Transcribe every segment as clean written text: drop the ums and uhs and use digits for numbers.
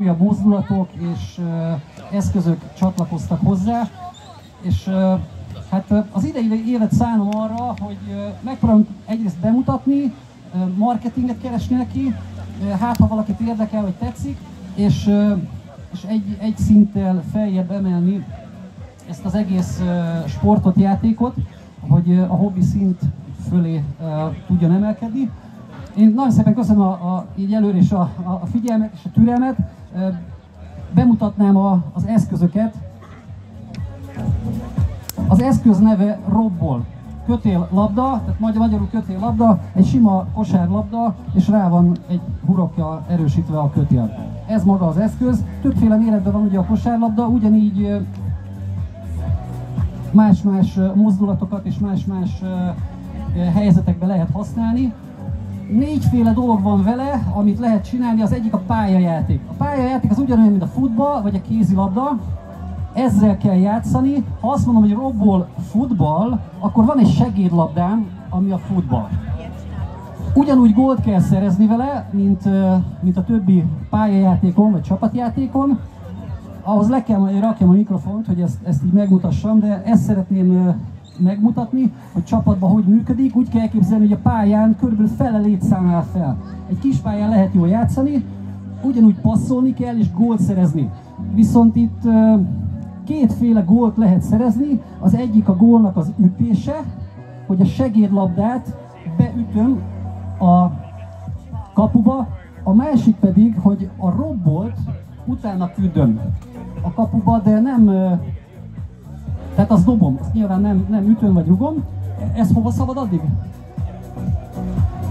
újabb mozdulatok és eszközök csatlakoztak hozzá, és hát az idei évet szánom arra, hogy megpróbálom egyrészt bemutatni, marketinget keresni neki, hát ha valakit érdekel, vagy tetszik, és egy szinttel feljebb emelni ezt az egész sportot, játékot, hogy a hobbi szint fölé tudjon emelkedni. Én nagyon szépen köszönöm így előre is a figyelmet és a türelmet. Bemutatnám az eszközöket. Az eszköz neve Robball. Kötéllabda, tehát magyarul kötéllabda, egy sima kosárlabda, és rá van egy hurokkal erősítve a kötél. Ez maga az eszköz. Többféle méretben van ugye a kosárlabda, ugyanígy más-más mozdulatokat és más-más helyzetekben lehet használni. 4 féle dolog van vele, amit lehet csinálni, az egyik a pályajáték. A pályajáték az ugyanolyan, mint a futball vagy a kézilabda, ezzel kell játszani. Ha azt mondom, hogy Robball futball, akkor van egy segédlabdám, ami a futball. Ugyanúgy gólt kell szerezni vele, mint a többi pályajátékon vagy csapatjátékon. Ahhoz le kell majd rakjam a mikrofont, hogy ezt így megmutassam, de ezt szeretném megmutatni, hogy csapatban hogy működik. Úgy kell elképzelni, hogy a pályán körülbelül fele létszám áll fel. Egy kis pályán lehet jól játszani, ugyanúgy passzolni kell és gólt szerezni. Viszont itt kétféle gólt lehet szerezni. Az egyik a gólnak az ütése, hogy a segédlabdát beütöm a kapuba, a másik pedig, hogy a robbolt utána küldöm a kapuba, de nem, tehát azt dobom, azt nyilván nem ütöm vagy rugom. Ez hova szabad addig?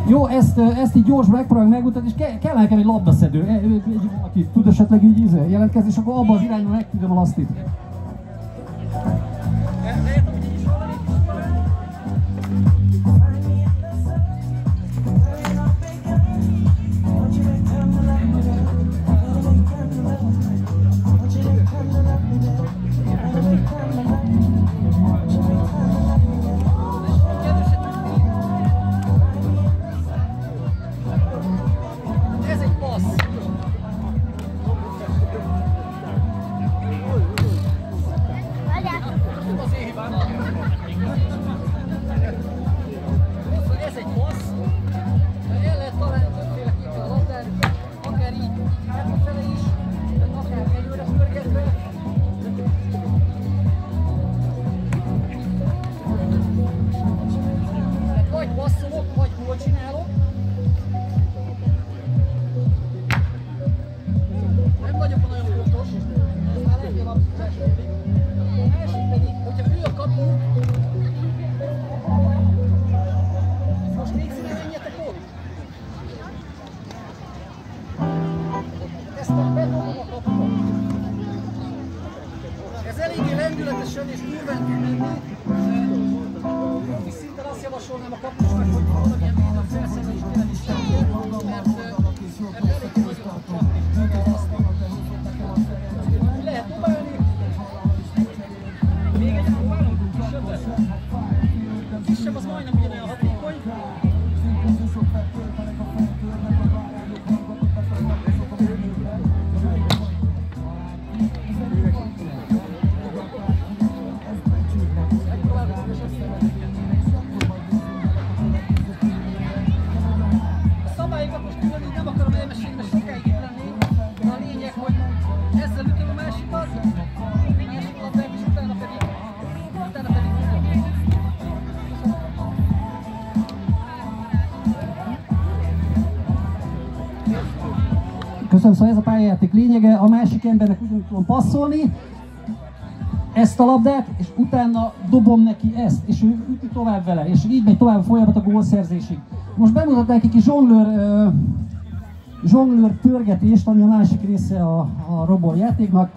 Jó, ezt így gyorsban megpróbáljuk megmutatni, és kell nekem egy labdaszedő, aki tud esetleg így jelentkezni, és akkor abban az irányban megküldöm a lasztit. Ez eléggé lendületesen és durván tud menni, és szinte azt javasolnám a kapusnak, hogy valamilyen védőn felszerelést tényleg is tenni, mert eléggé nagyon csapni azt. Lehet dobálni. Még egyet próbálunk? Kisebbet? Kisebb az majdnem ugyanolyan hatékony. Köszönöm, szóval ez a pályajáték lényege, a másik embernek ugyanúgy tudom passzolni ezt a labdát, és utána dobom neki ezt, és ő üti tovább vele, és így megy tovább a folyamat a gólszerzésig. Most bemutatnánk egy kis zsonglőr pörgetést, ami a másik része a Robball játéknak.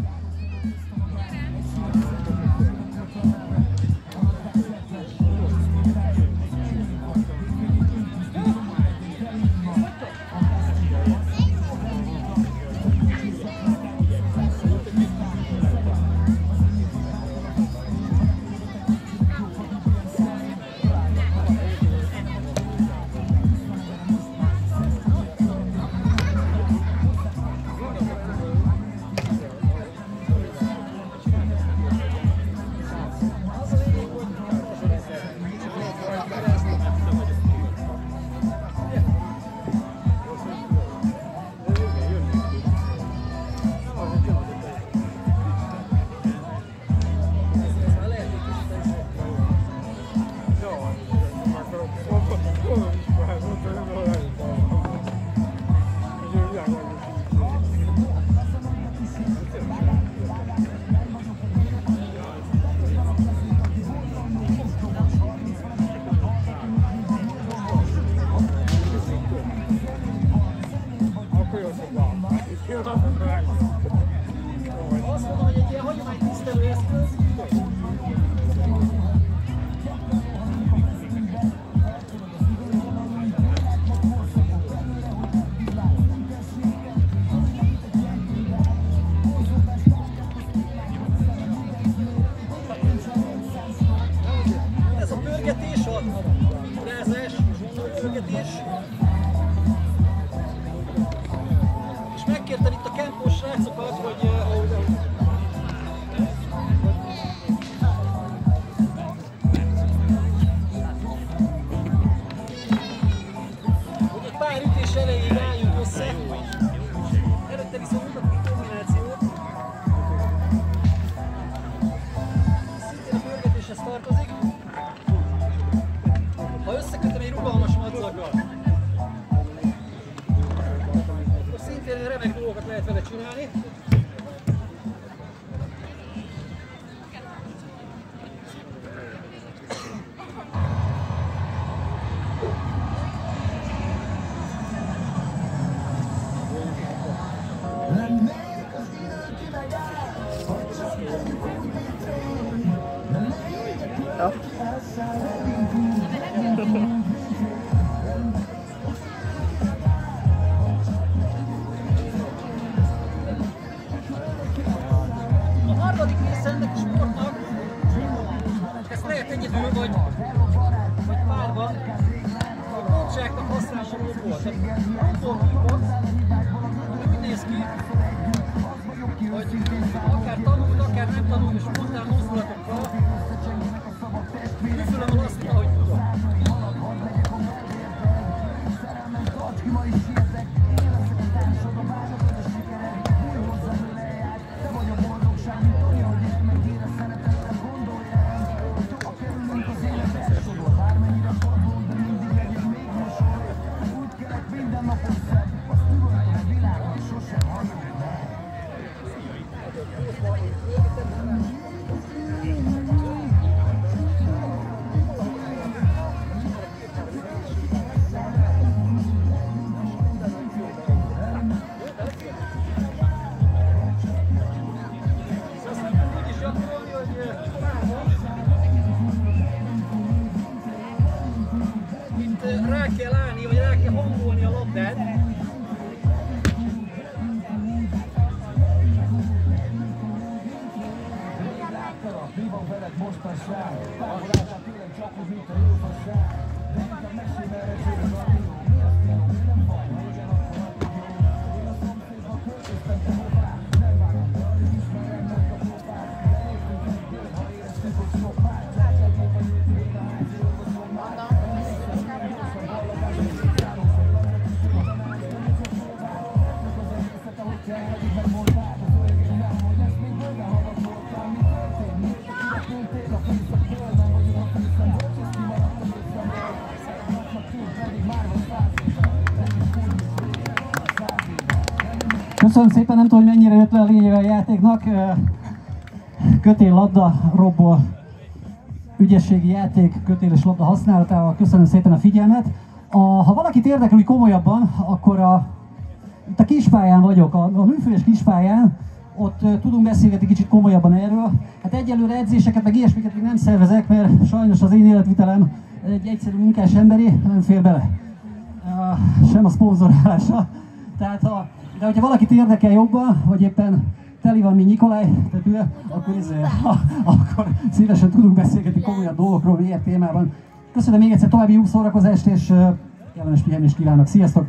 Azt mondom, hogy egy ilyen hagyománytisztelő eszköz. Ez a pörgetés, a frázás, pörgetés. És megkértem itt a kempós srácokat, hogy egy pár ütés elején álljunk össze. Előtte viszont mutatok egy kombinációt. Szintén a pörgetéshez tartozik. Ha összekötöm egy rugalmas madzaggal, akkor szintén remek dolgokat lehet vele csinálni. A harmadik része ennek a sportnak, ezt lehet egyedül vagy párban, a pontságnak használható volt. A robbol úgy néz ki, hogy akár tanult, akár nem tanult, és spontán mozdulatokkal üfölöm azt, ahogy tudom. Rá kell állni, vagy rá kell hangolni a labdát. Mi van veled most a srác? Távoláltál tőlem csak, hogy mit a jó fasság. De inkább mesélj, mi a finom, mi nem baj, legyen akkor addig jó. Én a szomszédban költöztem te hová. Nem vágom, de alig ismerem meg a próbát. De értünk egyből, ha éreztük, hogy szoppát. Látják, hogy vagy jöttünk én a házi orvosom már. Emlékszem, hogy gyorsan ballagás, és járok szólal. Meg az egészet, ahogy kell, eddig megmondták. Az öregény rám, hogy ezt még bőven hallgatoltam. Mi történt? Repültél a fészek földben, vagyok a fészem volt, és kimaradt a fészemről. Szeretnak tűnt, pedig már van 100 éve. Legyünk úgy, mint régen, 100 éve. Köszönöm szépen, nem tudom, hogy mennyire jött le a lényeg a játéknak. Kötél, labda, robbol, ügyességi játék, kötél és labda használatával. Köszönöm szépen a figyelmet. Ha valakit érdekel, hogy komolyabban, akkor itt a kispályán vagyok, a műfős kispályán. Ott tudunk beszélgetni kicsit komolyabban erről. Hát egyelőre edzéseket, meg ilyesmiket még nem szervezek, mert sajnos az én életvitelem egy egyszerű munkás emberi, nem fér bele. Sem a szponzorálása. Tehát, de hogyha valakit érdekel jobban, vagy éppen teli van, mint Nikolaj tetője, akkor szívesen tudunk beszélgetni komolyabb dolgokról, VR témában. Köszönöm még egyszer, további jó szórakozást, és kellemes pihenést kívánok. Sziasztok!